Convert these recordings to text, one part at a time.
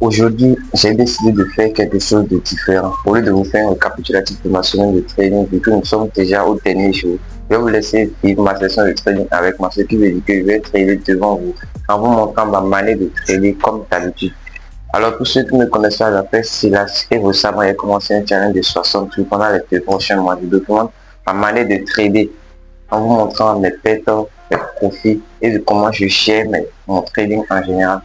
Aujourd'hui, j'ai décidé de faire quelque chose de différent. Au lieu de vous faire un récapitulatif de ma semaine de training, vu que nous sommes déjà au dernier jour, je vais vous laisser vivre ma session de training avec moi, ce qui veut dire que je vais trader devant vous en vous montrant ma manière de trader comme d'habitude. Alors pour ceux qui ne connaissent pas, j'appelle Silas et vous savez, j'ai commencé un challenge de 60 jours pendant les 2 prochains mois. Je documente ma manière de trader en vous montrant mes pertes, mes profits et de comment je gère mon trading en général.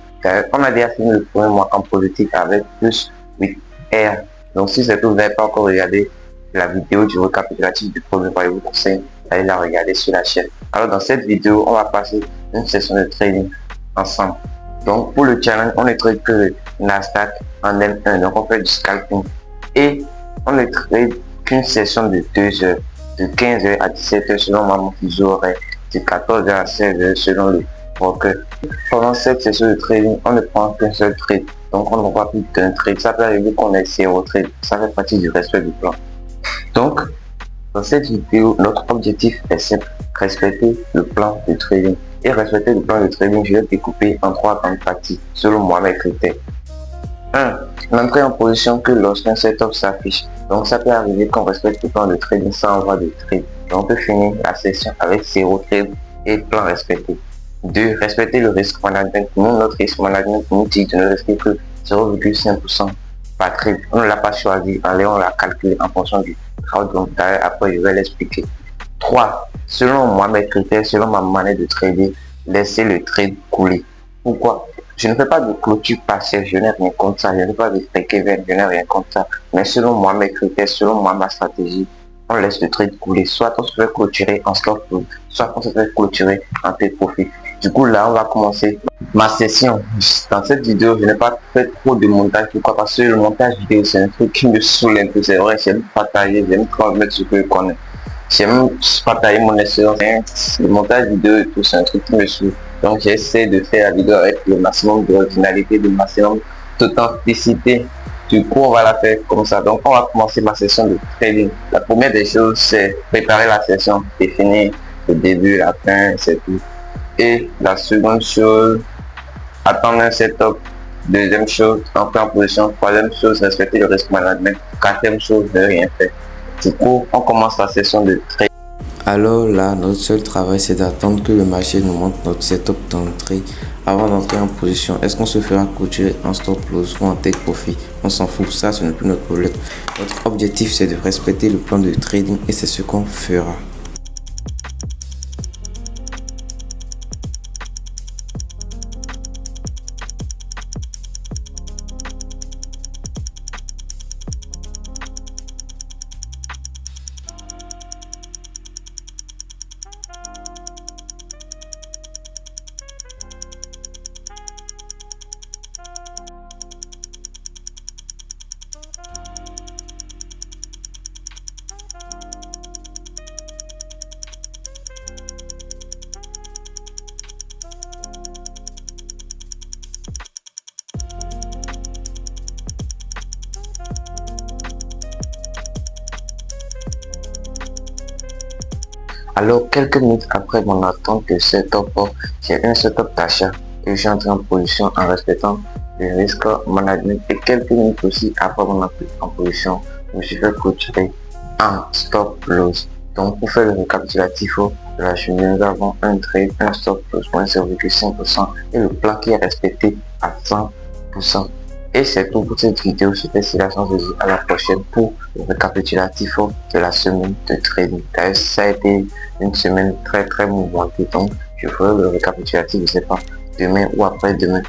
On a déjà fini le premier mois en positif avec plus 8R. Donc si c'est tout, vous n'avez pas encore regardé la vidéo du récapitulatif du premier mois, je vous conseille d'aller la regarder sur la chaîne. Alors dans cette vidéo, on va passer une session de trading ensemble. Donc pour le challenge, on ne trade que le Nasdaq en M1, donc on fait du scalping. Et on ne trade qu'une session de 2 heures, de 15h à 17h selon mon fuseau horaire, de 14h à 16h selon le broker. Pendant cette session de trading, on ne prend qu'un seul trade, donc on ne voit plus d'un trade. Ça peut arriver qu'on ait 0 trade, ça fait partie du respect du plan. Donc, dans cette vidéo, notre objectif est simple, respecter le plan de trading. Et respecter le plan de trading, je vais découper en 3 grandes parties, selon moi mes critères. 1. L'entrée en position que lorsqu'un setup s'affiche. Donc ça peut arriver qu'on respecte le plan de trading sans avoir de trade. Donc on peut finir la session avec 0 trade et plan respecté. 2. Respecter le risque management. Nous, notre risque management nous dit de ne risquer que 0,5% par trade. On ne l'a pas choisi, allez on l'a calculé en fonction du crowd. Donc après je vais l'expliquer. 3. Selon moi mes critères, selon ma manière de trader, laisser le trade couler. Pourquoi? Je ne fais pas de clôture partielle, je n'ai rien contre ça, je ne fais pas de break-even, je n'ai rien contre ça. Mais selon moi, mes critères, selon moi, ma stratégie, on laisse le trade couler. Soit on se fait clôturer en stop loss, soit on se fait clôturer en take profit. Du coup, là, on va commencer ma session. Dans cette vidéo, je n'ai pas fait trop de montage. Pourquoi? Parce que le montage vidéo, c'est un truc qui me saoule un peu. C'est vrai, j'aime partager, j'aime transmettre ce que je connais. J'aime partager mon expérience. Le montage vidéo et tout, c'est un truc qui me saoule. Donc j'essaie de faire la vidéo avec le maximum d'originalité, le maximum d'authenticité. Du coup, on va la faire comme ça. Donc on va commencer ma session de trading. La première des choses, c'est préparer la session, définir le début, la fin, c'est tout. Et la seconde chose, attendre un setup. Deuxième chose, entrer en position. Troisième chose, respecter le risque management. Quatrième chose, ne rien faire. Du coup, on commence la session de trading. Alors là, notre seul travail, c'est d'attendre que le marché nous montre notre setup d'entrée avant d'entrer en position. Est-ce qu'on se fera clôturer en stop loss ou en take profit? On s'en fout, ça ce n'est plus notre problème. Notre objectif, c'est de respecter le plan de trading et c'est ce qu'on fera. Alors, quelques minutes après mon attente de setup, j'ai un setup d'achat et je suis entré en position en respectant le risque management. Et quelques minutes aussi après mon entrée en position, je me suis fait clôturer en stop loss. Donc, pour faire le récapitulatif de la journée, nous avons un trade, un stop loss pour 0,5% et le plan qui est respecté à 100%. Et c'est tout pour cette vidéo. C'était Silas, on se dit à la prochaine pour le récapitulatif de la semaine de trading. Ça a été une semaine très mouvementée, donc je ferai le récapitulatif, je sais pas, demain ou après-demain.